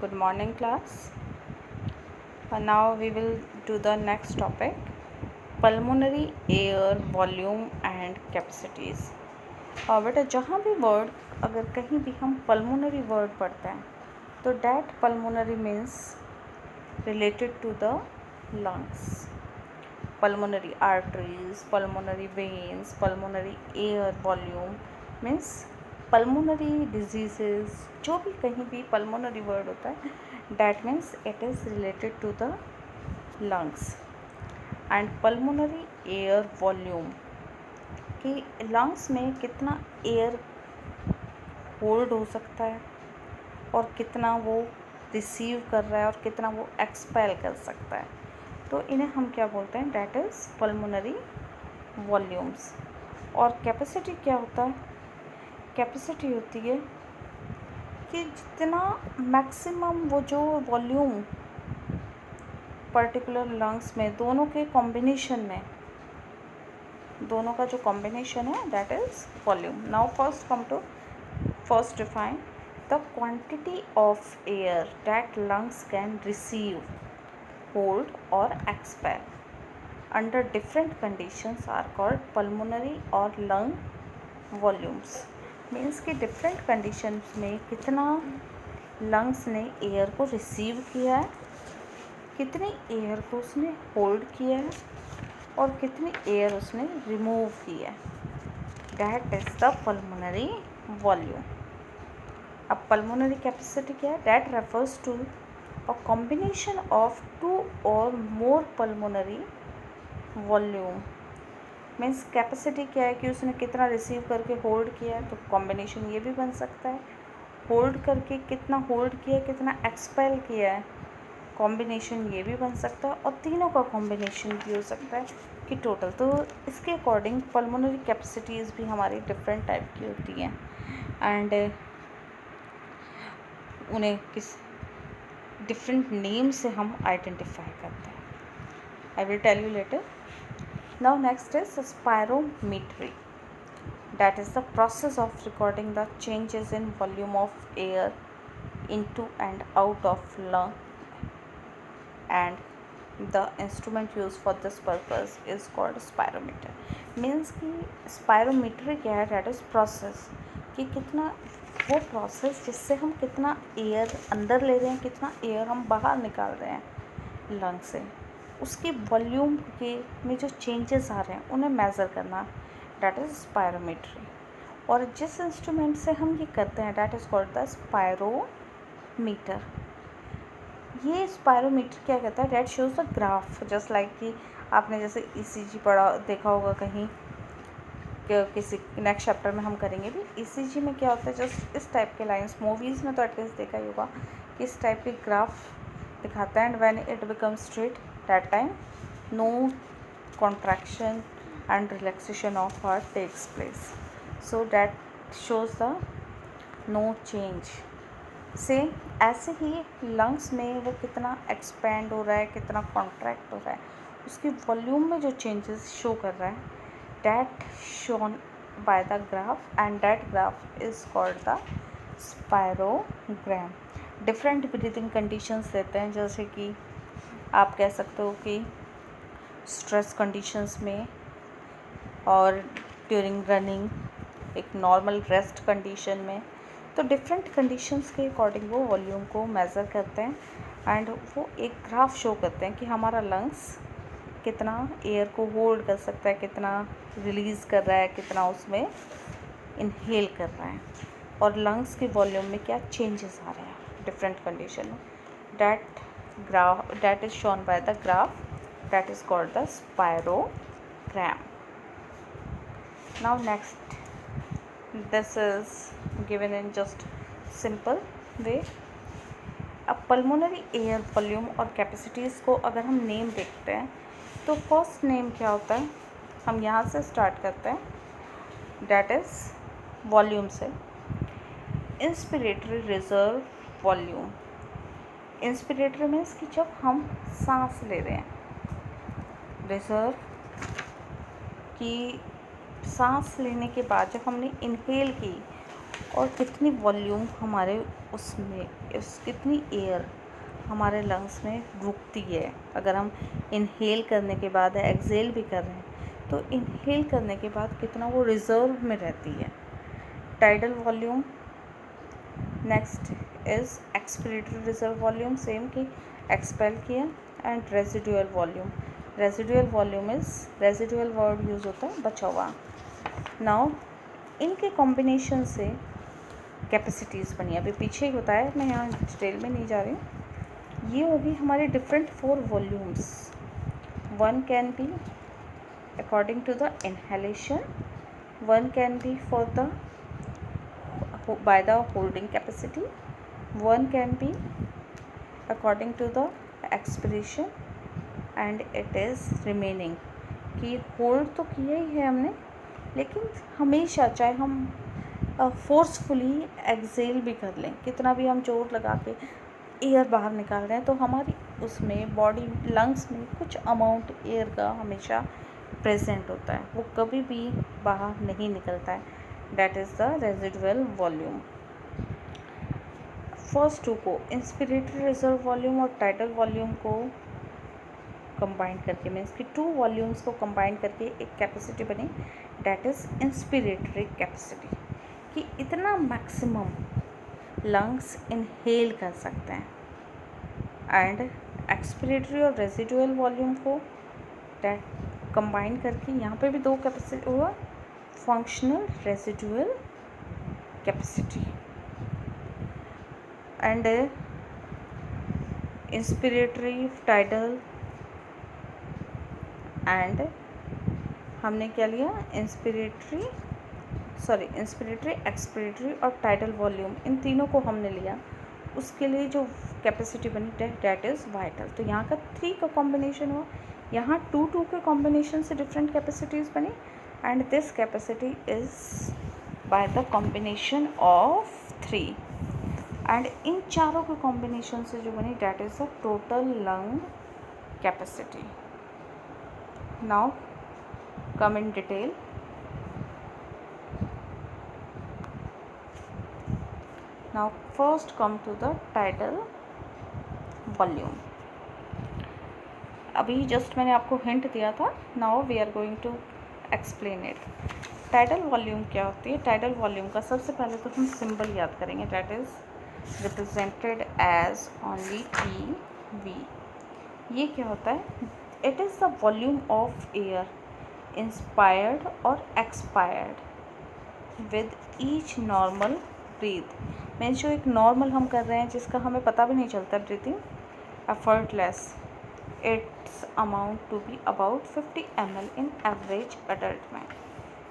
Good morning, class. Now we will do the next topic, pulmonary air volume and capacities. बेटा जहाँ भी word अगर कहीं भी हम पल्मोनरी वर्ड पढ़ते हैं तो that pulmonary means related to the lungs. Pulmonary arteries, pulmonary veins, pulmonary air volume means pulmonary diseases. जो भी कहीं भी pulmonary word होता है that means it is related to the lungs. And pulmonary air volume कि lungs में कितना air hold हो सकता है और कितना वो रिसीव कर रहा है और कितना वो एक्सपेल कर सकता है, तो इन्हें हम क्या बोलते हैं, डैट इज़ पल्मोनरी वॉल्यूम्स. और कैपेसिटी क्या होता है, कैपेसिटी होती है कि जितना मैक्सिमम वो जो वॉल्यूम पर्टिकुलर लंग्स में दोनों के कॉम्बिनेशन में, दोनों का जो कॉम्बिनेशन है that is volume. Now first define the quantity of air that lungs can receive, hold or expel under different conditions are called pulmonary or lung volumes. means कि different conditions में कितना lungs ने air को receive किया है, कितनी air को उसने hold किया है और कितनी air उसने remove की है, that is the pulmonary volume. अब pulmonary capacity क्या है, that refers to a combination of two or more pulmonary volume. Means capacity क्या है कि उसने कितना रिसीव करके होल्ड किया है, तो कॉम्बिनेशन ये भी बन सकता है, होल्ड करके कितना होल्ड किया है, कितना एक्सपेल किया है, कॉम्बिनेशन ये भी बन सकता है, और तीनों का कॉम्बिनेशन भी हो सकता है कि टोटल. तो इसके अकॉर्डिंग पल्मोनरी कैपेसिटीज़ भी हमारी डिफरेंट टाइप की होती हैं एंड उन्हें किस डिफरेंट नेम से हम आइडेंटिफाई करते हैं. I will tell you later. Now next is spirometry. That is the process of recording the changes in volume of air into and out of lung and the instrument use for this purpose is called spirometer. Means कि spirometry क्या है, that is process कि कितना वो process जिससे हम कितना air अंदर ले रहे हैं, कितना एयर हम बाहर निकाल रहे हैं लंग से, उसकी वॉल्यूम के में जो चेंजेस आ रहे हैं उन्हें मेज़र करना, डैट इज़ स्पायरोमीट्री. और जिस इंस्ट्रूमेंट से हम ये करते हैं that is called the spirometer. ये स्पायरोमीटर क्या कहता है, that shows the graph, just like कि आपने जैसे ECG पढ़ा देखा होगा कहीं, किसी नेक्स्ट चैप्टर में हम करेंगे भी. ECG में क्या होता है, जस्ट इस टाइप के लाइंस, मूवीज़ में तो एटलीस्ट देखा ही होगा कि इस टाइप के ग्राफ दिखाता है. And when it becomes straight that time no contraction and relaxation of heart takes place, so that shows the no change. Same ऐसे ही लंग्स में वो कितना एक्सपैंड हो रहा है, कितना कॉन्ट्रैक्ट हो रहा है, उसकी वॉल्यूम में जो चेंजेस शो कर रहा है, that shown by the graph and that graph is called the spirogram. Different breathing conditions देते हैं, जैसे कि आप कह सकते हो कि स्ट्रेस कंडीशंस में और ड्यूरिंग रनिंग, एक नॉर्मल रेस्ट कंडीशन में, तो डिफरेंट कंडीशंस के अकॉर्डिंग वो वॉल्यूम को मेज़र करते हैं एंड वो एक ग्राफ शो करते हैं कि हमारा लंग्स कितना एयर को होल्ड कर सकता है, कितना रिलीज़ कर रहा है, कितना उसमें इनहेल कर रहा है, और लंग्स की वॉल्यूम में क्या चेंजेस आ रहे हैं डिफरेंट कंडीशन में. That is shown by the graph, that is called the spirogram. Now next, this is given in just simple way. अब पल्मोनरी एयर वॉल्यूम और कैपेसिटीज़ को अगर हम नेम देखते हैं तो फर्स्ट नेम क्या होता है, हम यहाँ से स्टार्ट करते हैं, डैट इज़ वॉल्यूम से. Inspiratory reserve volume. Inspiratory means कि जब हम सांस ले रहे हैं, रिजर्व की सांस लेने के बाद जब हमने इनहेल की और कितनी वॉल्यूम हमारे उसमें कितनी एयर हमारे लंग्स में रुकती है। अगर हम इनहेल करने के बाद एक्सहेल भी कर रहे हैं तो इनहेल करने के बाद कितना वो रिजर्व में रहती है। Tidal volume. Next is expiratory reserve volume, same कि एक्सपेल किया। And residual volume. Residual volume is, residual word use होता है बचा हुआ। नाउ इनके कॉम्बिनेशन से कैपेसिटीज़ बनी। अभी पीछे ही होता है, मैं यहाँ डिटेल में नहीं जा रही हूँ। ये होगी हमारे different 4 volumes. One can be according to the inhalation, one can be for the by the holding capacity, one can be according to the expiration and it is remaining। कि होल्ड तो किया ही है हमने, लेकिन हमेशा चाहे हम फोर्सफुली एक्सेल भी कर लें, कितना भी हम जोर लगा के एयर बाहर निकाल रहे हैं, तो हमारी उसमें बॉडी लंग्स में कुछ अमाउंट एयर का हमेशा प्रेजेंट होता है, वो कभी भी बाहर नहीं निकलता है। That is the residual volume। First two को इंस्पिरेटरी रिजर्व वॉल्यूम और टाइडल वॉल्यूम को कंबाइन करके, मीन्स कि 2 वॉल्यूम्स को कंबाइन करके एक कैपेसिटी बनी, डैट इज़ इंस्पिरेटरी कैपेसिटी। कि इतना मैक्सिमम लंग्स इनहेल कर सकते हैं। एंड एक्सपिरेटरी और रेजिडुअल वॉल्यूम को डैट कंबाइन करके यहाँ पे भी 2 कैपेसिटी हुआ, functional residual capacity and inspiratory tidal। and हमने क्या लिया, इंस्पिरेटरी एक्सपिरेटरी और टाइडल वॉल्यूम, इन तीनों को हमने लिया। उसके लिए जो कैपेसिटी बनी डैट इज़ वाइटल। तो यहाँ का 3 का कॉम्बिनेशन हुआ, यहाँ 2 के कॉम्बिनेशन से डिफरेंट कैपेसिटीज़ बनी। And this capacity is by the combination of 3 and इन चारों के कॉम्बिनेशन से जो बनी that is the total lung capacity। Now come in detail। Now first come to the tidal volume। अभी जस्ट मैंने आपको हिंट दिया था। Now we are going to explain it. Tidal volume क्या होती है? टाइडल वॉल्यूम का सबसे पहले तो हम सिंबल याद करेंगे, that is represented as only E V. ये क्या होता है? It is the volume of air inspired और expired with each normal breath. Means जो एक नॉर्मल हम कर रहे हैं जिसका हमें पता भी नहीं चलता breathing, effortless, it's amount to be about 50 ml in average adult man.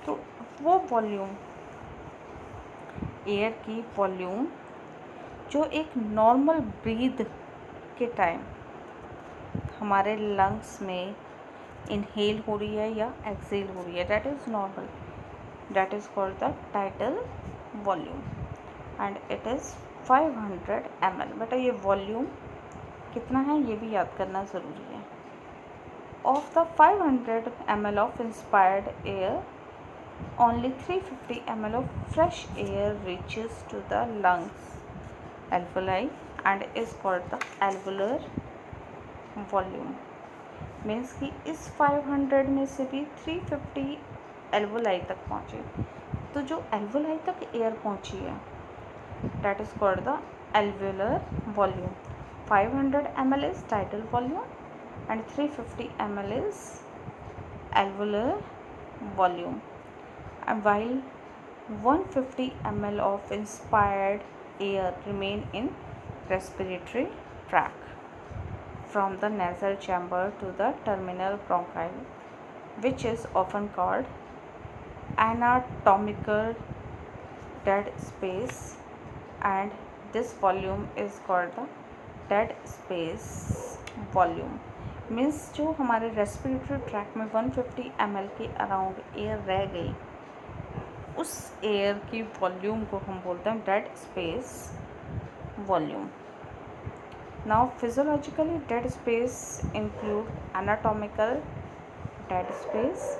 तो वो वॉल्यूम, एयर की वॉल्यूम जो एक नॉर्मल ब्रीद के टाइम हमारे लंग्स में इनहेल हो रही है या एक्सहेल हो रही है, that is normal, that is called the tidal volume and it is 500 ml। बेटा ये वॉल्यूम कितना है ये भी याद करना ज़रूरी है। Of the 500 ml of inspired air, only 350 ml of fresh air reaches to the lungs alveoli and is called the alveolar volume। Means कि इस 500 में से भी 350 एल्वोलाई तक पहुँचे। तो जो एल्वोलाई तक एयर पहुँची है that is called the alveolar volume। 500 ml is tidal volume and 350 ml is alveolar volume। And while 150 ml of inspired air remain in respiratory tract from the nasal chamber to the terminal bronchi, which is often called anatomical dead space, and this volume is called the dead space volume। Means जो हमारे respiratory tract में 150 ml के around air रह गई, उस air की volume को हम बोलते हैं dead space volume. Now physiologically dead space include anatomical dead space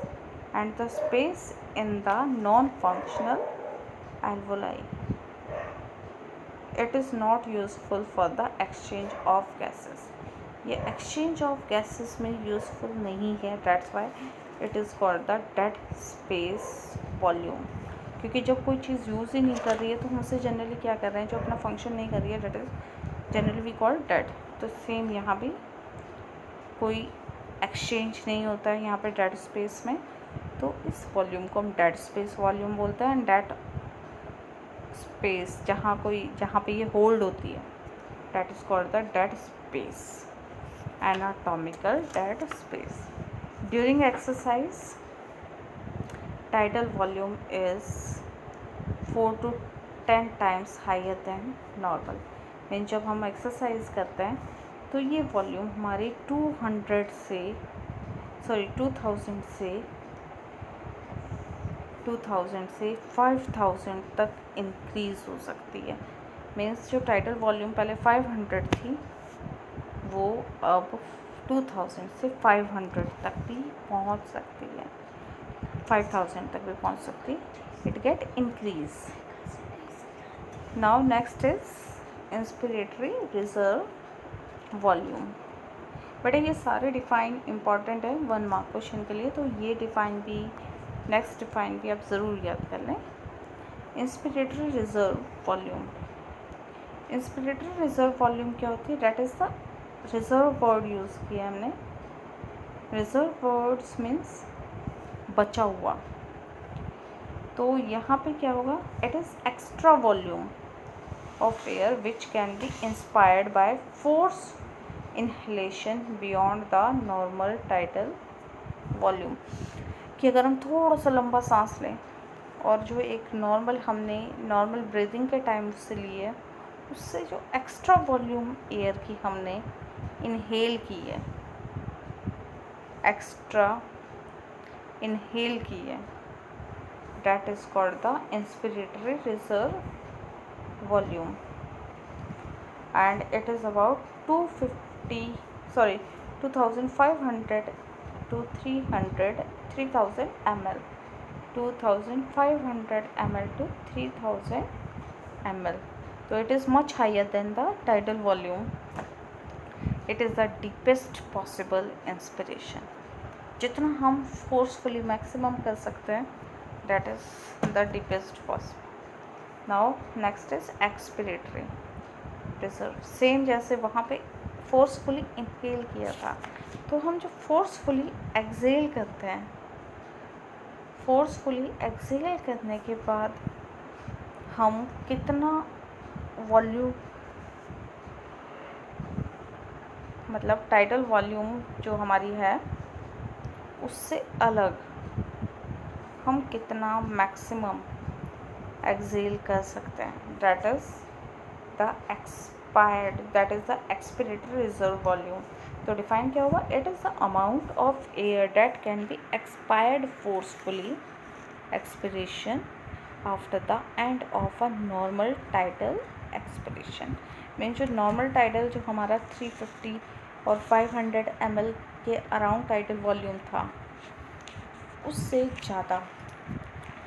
and the space in the non-functional alveoli। It is not useful for the exchange of gases. ये exchange of gases में useful नहीं है, that's why it is called the dead space volume. क्योंकि जब कोई चीज़ use ही नहीं कर रही है तो हम उसे जनरली क्या कर रहे हैं, जो अपना फंक्शन नहीं कर रही है, that is generally we call dead. तो सेम यहाँ भी कोई एक्सचेंज नहीं होता है यहाँ पे डेड स्पेस में, तो इस वॉल्यूम को हम डेड स्पेस वॉल्यूम बोलते हैं। एंड डेड स्पेस जहाँ पे ये होल्ड होती है, that is called the dead space, anatomical dead space. During exercise, tidal volume is 4 to 10 times higher than normal. Mean जब हम एक्सरसाइज करते हैं तो ये वॉल्यूम हमारी 2000 से 5000 तक इंक्रीज़ हो सकती है। मीन्स जो टाइटल वॉल्यूम पहले 500 थी वो अब 2000 से 500 तक भी पहुंच सकती है, 5000 तक भी पहुंच सकती, it get increase. Now next is inspiratory reserve volume. बेटा ये सारे डिफाइन इम्पॉर्टेंट है 1 मार्क क्वेश्चन के लिए, तो ये डिफाइन भी, नेक्स्ट डिफाइन भी आप ज़रूर याद कर लें। Inspiratory reserve volume, inspiratory reserve volume क्या होती है, that is the reserve word use किया हमने। रिजर्व वर्ड्स मीन्स बचा हुआ, तो यहाँ पे क्या होगा, it is extra volume of air which can be inspired by force inhalation beyond the normal title volume. कि अगर हम थोड़ा सा लंबा सांस लें और जो एक हमने नॉर्मल ब्रीदिंग के टाइम से लिए, उससे जो एक्स्ट्रा वॉल्यूम एयर की हमने इनहेल की है, एक्स्ट्रा इनहेल की है, that is called the inspiratory reserve volume. And it is about 2500 to 3000 ml, 2500 ml to 3000 ml. So it is much higher than the tidal volume. It is the deepest possible inspiration. जितना हम forcefully maximum कर सकते हैं, that is the deepest possible. Now next is expiratory reserve. Same जैसे वहाँ पे forcefully inhale किया था, तो हम जो फोर्सफुली एक्सेल करते हैं, फोर्सफुली एक्सेल करने के बाद हम कितना वॉल्यूम, मतलब टाइटल वॉल्यूम जो हमारी है उससे अलग हम कितना मैक्सिमम एक्सेल कर सकते हैं, that is the expiratory reserve volume. तो डिफाइन क्या होगा, it is the amount of air that can be expired forcefully expiration after the end of a normal title expiration. Mean जो नॉर्मल टाइटल जो हमारा 350 और 500 ml के around title volume था, उससे ज़्यादा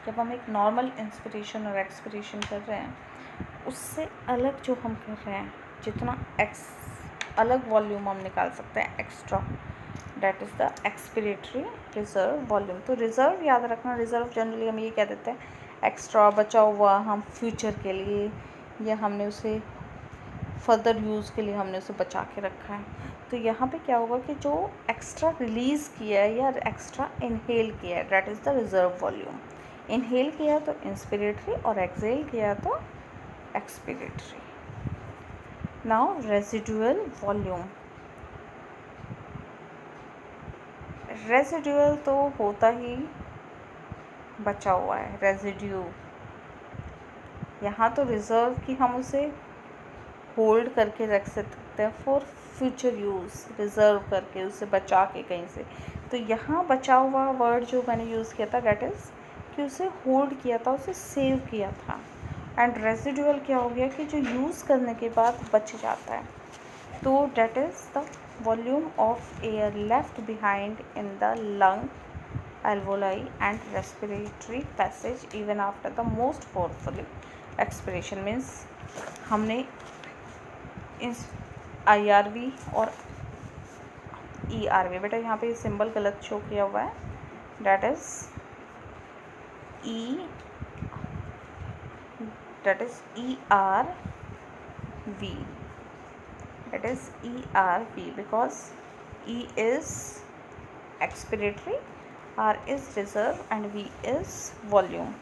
जब हम एक नॉर्मल इंस्पिरेशन और एक्सपिरेशन कर रहे हैं, उससे अलग जो हम कर रहे हैं, जितना अलग वॉल्यूम हम निकाल सकते हैं extra, that is the expiratory reserve volume. तो रिज़र्व याद रखना, रिज़र्व जनरली हम ये कह देते हैं एक्स्ट्रा बचा हुआ, हम फ्यूचर के लिए या हमने उसे फर्दर यूज़ के लिए हमने उसे बचा के रखा है। तो यहाँ पे क्या होगा कि जो एक्स्ट्रा रिलीज़ किया है या एक्स्ट्रा इनहेल किया है, that is the reserve volume. Inhale किया तो इंस्पिरेटरी और एक्सेल किया तो expiratory. Now residual volume. Residual तो होता ही बचा हुआ है, रेजिड्यू। यहाँ तो रिजर्व की हम उसे होल्ड करके रख सकते हैं फॉर फ्यूचर यूज़, रिज़र्व करके उसे बचा के कहीं से। तो यहाँ बचा हुआ वर्ड जो मैंने यूज़ किया था, डेट इज़ कि उसे होल्ड किया था, उसे सेव किया था। एंड रेजिडुअल क्या हो गया कि जो यूज़ करने के बाद बच जाता है, तो that is the volume of air left behind in the lung, alveoli and respiratory passage even after the most forcefully expiration means हमने इस IRV और ERV, बेटा यहाँ पे सिंबल गलत शो किया हुआ है, that is ERV, it is ERV because E is expiratory, R is reserve and V is volume.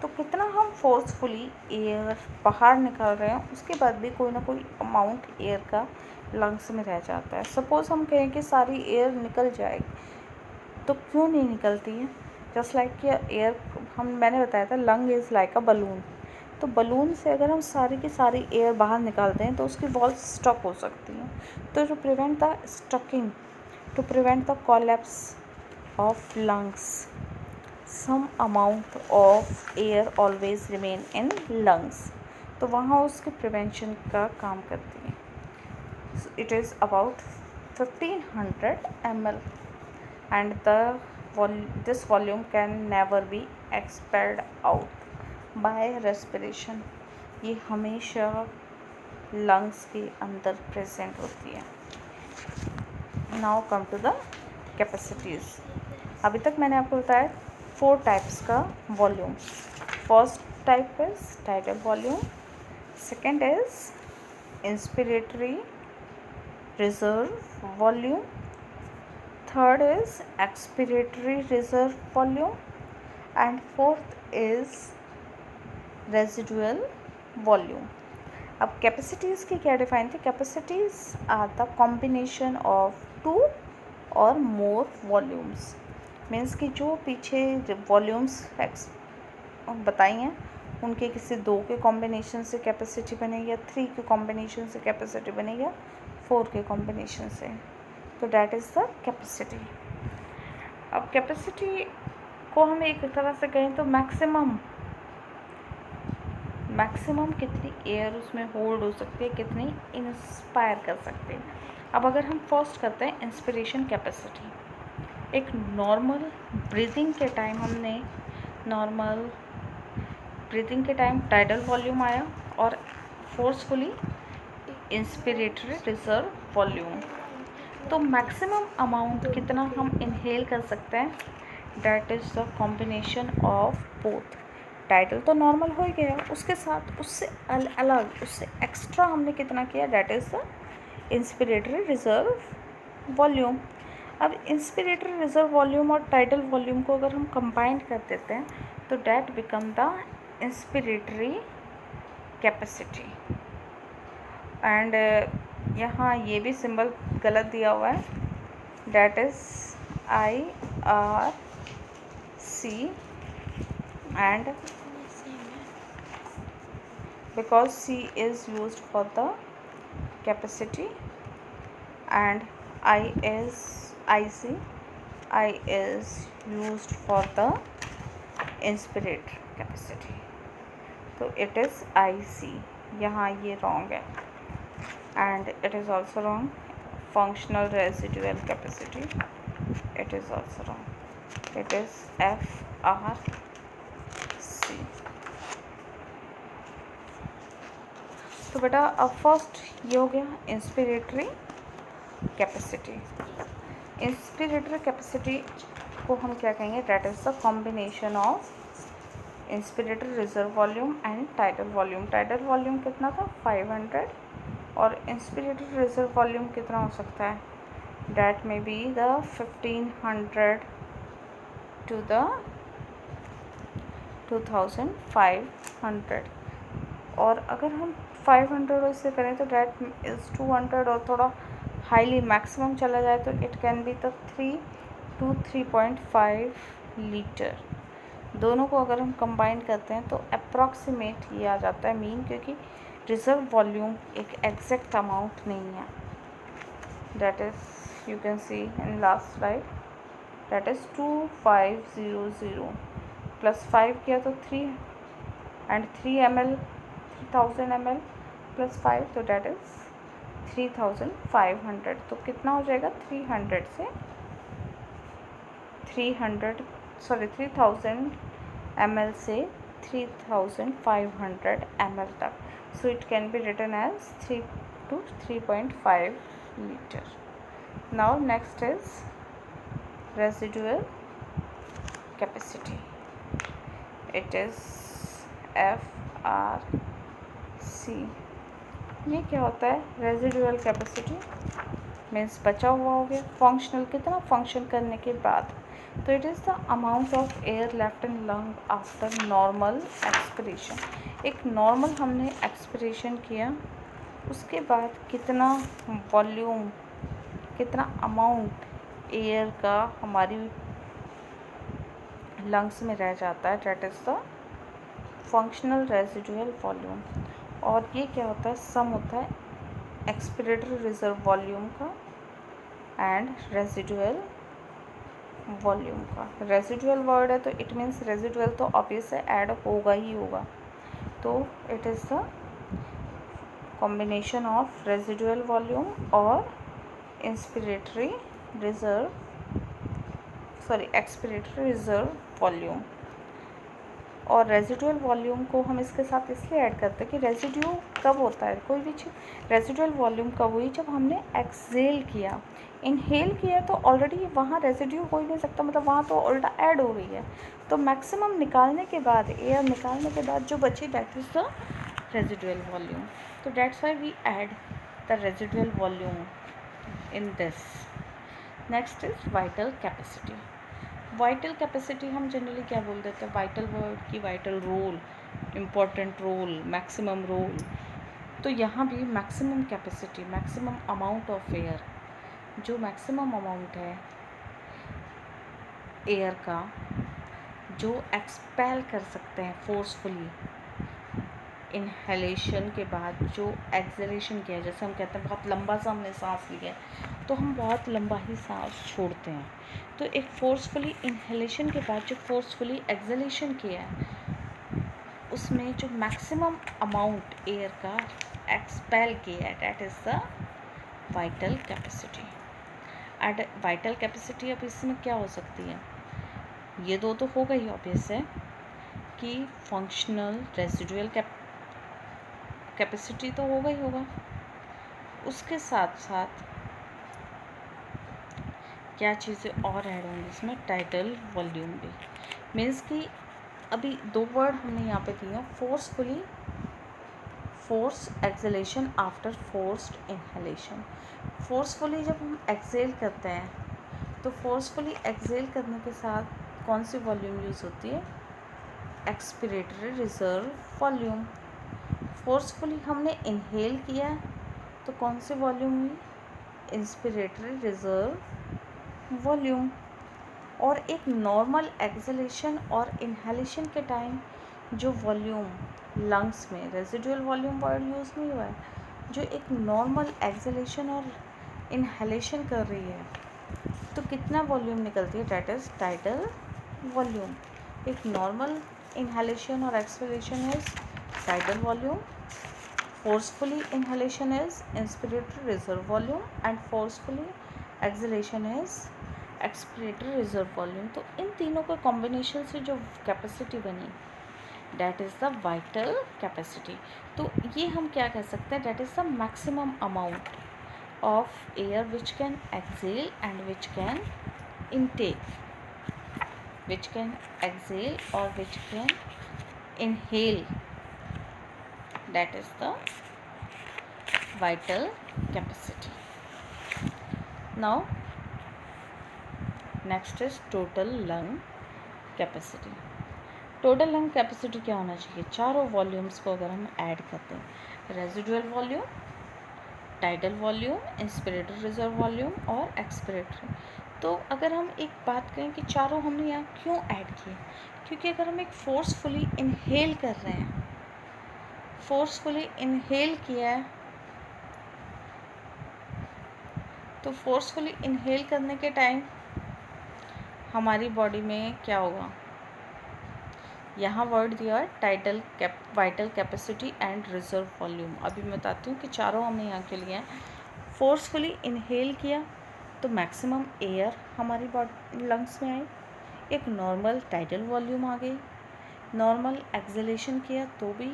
तो कितना हम फोर्सफुली एयर बाहर निकाल रहे हैं उसके बाद भी कोई ना कोई अमाउंट एयर का लंग्स में रह जाता है. सपोज़ हम कहें कि सारी एयर निकल जाएगी, तो क्यों नहीं निकलती है? जस्ट लाइक कि एयर मैंने बताया था lung is like a balloon. तो बलून से अगर हम सारी की सारी एयर बाहर निकालते हैं तो उसकी वॉल्स स्टक हो सकती हैं. तो to prevent the sticking, to prevent the collapse of lungs, some amount of air always remain in lungs. तो वहाँ उसके प्रिवेंशन का काम करती है. It is about 1500 ml and this volume can never be expelled out by respiration. ये हमेशा lungs के अंदर प्रेजेंट होती है. Now come to the capacities. अभी तक मैंने आपको बताया 4 टाइप्स का volume. First type is tidal volume, second is inspiratory reserve volume, third is expiratory reserve volume and fourth is residual volume. अब कैपेसिटीज़ की क्या डिफाइन थी? Capacities are the combination of 2 or more volumes. Means कि जो पीछे volumes बताई हैं उनके किसी 2 के कॉम्बिनेशन से कैपेसिटी बनेगी, या 3 के कॉम्बिनेशन से कैपेसिटी बनेगी, या 4 के कॉम्बिनेशन से. तो डैट इज़ द कैपेसिटी. अब कैपेसिटी को हम एक तरह से कहें तो मैक्सिमम कितनी एयर उसमें होल्ड हो सकती है, कितनी इंस्पायर कर सकते हैं. अब अगर हम फर्स्ट करते हैं इंस्पिरेशन कैपेसिटी. एक नॉर्मल ब्रीदिंग के टाइम टाइडल वॉल्यूम आया और फोर्सफुली इंस्पिरेटरी रिजर्व वॉल्यूम. तो मैक्सिमम अमाउंट कितना हम इनहेल कर सकते हैं? That is the combination of both. Tidal तो नॉर्मल हो ही गया, उसके साथ उससे अलग उससे एक्स्ट्रा हमने कितना किया? That is the inspiratory reserve volume. अब इंस्पिरेटरी रिजर्व वॉल्यूम और टाइडल वॉल्यूम को अगर हम कंबाइन कर देते हैं तो that become the inspiratory capacity. And यहाँ ये भी सिंबल गलत दिया हुआ है, that is IRC and because C is used for the capacity and I is used for the inspiratory capacity. तो it is IC. यहाँ ये wrong है and it is also wrong. Functional residual capacity, it is also wrong. It is FRC. तो बेटा अब first ये हो गया इंस्पिरेटरी कैपेसिटी. इंस्पिरेटरी कैपेसिटी को हम क्या कहेंगे? That is the combination of inspiratory reserve volume and tidal volume. Tidal volume कितना था? 500 और इंस्पिरेटरी रिजर्व वॉल्यूम कितना हो सकता है? डैट में बी द 1500 टू द 2500. और अगर हम 500 से करें तो डैट इज़ 200 और थोड़ा हाईली मैक्सिमम चला जाए तो it can be the 3 to 3.5 litre. दोनों को अगर हम कंबाइन करते हैं तो अप्रॉक्सीमेट ये आ जाता है मीन, क्योंकि रिजर्व वॉल्यूम एक एग्जैक्ट अमाउंट नहीं है. That is you can see in last slide, that is 2500 plus 5 किया तो 3 एंड 3 ml 3000 ml प्लस 5 तो डैट इज़ 3500. तो कितना हो जाएगा? 3000 ml से 3500 ml तक. So it can be written as 3 to 3.5 liter. Now next is residual capacity. It is FRC. ये क्या होता है? रेजिडुअल कैपेसिटी मीन्स बचा हुआ हो गया. फंक्शनल कितना फंक्शन करने के बाद. तो it is the amount of air left in lung after normal expiration. एक नॉर्मल हमने एक्सपिरेशन किया, उसके बाद कितना वॉल्यूम, कितना अमाउंट एयर का हमारी लंग्स में रह जाता है, that is the functional residual volume. और ये क्या होता है? सम होता है एक्सपिरेटरी रिजर्व वॉल्यूम का एंड रेजिडुअल वॉल्यूम का. रेजिडुअल वर्ड है तो इट मीन्स रेजिडुअल तो ऑब्वियस है, ऐड होगा ही होगा. तो it is the combination of residual volume और एक्सपिरेटरी रिजर्व वॉल्यूम. और रेजिडुअल वॉल्यूम को हम इसके साथ इसलिए ऐड करते हैं कि रेजिड्यू कब होता है, कोई भी चीज़. रेजिडुअल वॉल्यूम कब हुई? जब हमने एक्सहेल किया. इनहेल किया तो ऑलरेडी वहाँ रेजिड्यू हो ही नहीं सकता, मतलब वहाँ तो उल्टा ऐड हो रही है. तो मैक्सिमम निकालने के बाद, एयर निकालने के बाद जो बची, that is the residual volume. तो that's why we add the residual volume in this. Next is vital capacity. Vital capacity हम जनरली क्या बोल देते हैं? वाइटल वर्ड की vital role, important role, maximum role. तो यहाँ भी maximum capacity, maximum amount of air, जो मैक्सिमम अमाउंट है एयर का जो एक्सपेल कर सकते हैं फोर्सफुली इनहेलेशन के बाद, जो एक्सहेलेशन किया, जैसे हम कहते हैं बहुत लंबा सा हमने सांस लिया तो हम बहुत लंबा ही सांस छोड़ते हैं. तो एक फोर्सफुली इनहेलेशन के बाद जो फोर्सफुली एक्सहेलेशन किया है, उसमें जो मैक्सिमम अमाउंट एयर का एक्सपेल किया है, that is the vital capacity. And vital capacity अब इसमें क्या हो सकती है? ये दो तो हो गई ऑब्वियस है कि फंक्शनल रेजिडुअल कैपेसिटी तो होगा ही होगा. उसके साथ साथ क्या चीज़ें और ऐड होंगी इसमें? टाइटल वॉल्यूम भी. मीन्स कि अभी दो वर्ड हमने यहाँ पे दिए, forcefully, force exhalation after forced inhalation. Forcefully जब हम एक्सहेल करते हैं तो फोर्सफुली एक्सहेल करने के साथ कौन सी वॉल्यूम यूज़ होती है? Expiratory reserve volume. फोर्सफुली हमने इनहेल किया तो कौन सी वॉल्यूम हुई? Inspiratory reserve volume. और एक नॉर्मल एक्सहेलेशन और इनहेलेशन के टाइम जो वॉल्यूम लंग्स में, रेजिडुअल वॉल्यूम वर्ड यूज़ नहीं हुआ है, जो एक नॉर्मल एक्सहेलेशन और इनहेलेशन कर रही है तो कितना वॉल्यूम निकलती है? That is title volume. एक नॉर्मल इनहेलेशन और exhalation is title volume. forcefully inhalation is inspiratory reserve volume and forcefully exhalation is expiratory reserve volume. तो इन तीनों के कॉम्बिनेशन से जो कैपेसिटी बनी, that is the vital capacity. तो ये हम क्या कह सकते हैं? That is the maximum amount of air which can exhale and which can intake, which can exhale और which can inhale. That is the vital capacity. Now next is total lung capacity. Total lung capacity क्या होना चाहिए? चारों volumes को अगर हम add करते हैं, residual volume, tidal volume, inspiratory reserve volume और एक्सपिरेटरी. तो अगर हम एक बात करें कि चारों हमने यहाँ क्यों ऐड किए? क्योंकि अगर हम एक फोर्सफुली इनहेल कर रहे हैं, फोर्सफुली इनहेल किया है, तो फोर्सफुली इनहेल करने के टाइम हमारी बॉडी में क्या होगा? यहाँ वर्ड दिया है title vital capacity and reserve volume. अभी मैं बताती हूँ कि चारों हमने यहाँ के लिए हैं. फोर्सफुली इनहेल किया तो मैक्सिमम एयर हमारी बॉडी लंग्स में आई, एक नॉर्मल टाइटल वॉल्यूम आ गई. नॉर्मल एक्सलेशन किया तो भी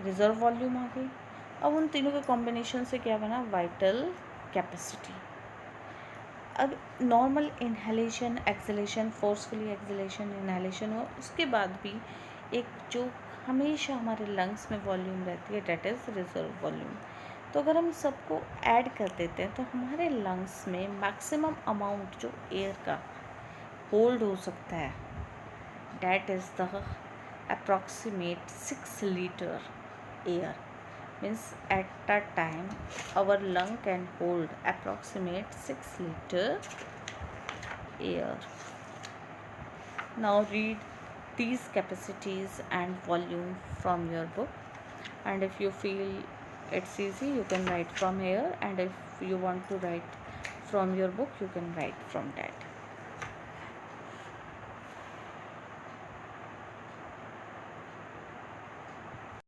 रिजर्व वॉल्यूम आ गई। अब उन तीनों के कॉम्बिनेशन से क्या बना, वाइटल कैपेसिटी। अब normal inhalation, acceleration, forcefully acceleration, inhalation हो, उसके बाद भी एक जो हमेशा हमारे लंग्स में वॉल्यूम रहती है, डेट इज़ रिजर्व वॉल्यूम। तो अगर हम सबको ऐड कर देते हैं तो हमारे लंग्स में मैक्सिमम अमाउंट जो एयर का होल्ड हो सकता है, that is the approximate 6 litre air. Means at a time our lung can hold approximate 6 liter air. Now read these capacities and volume from your book, and if you feel it's easy you can write from here, and if you want to write from your book you can write from that.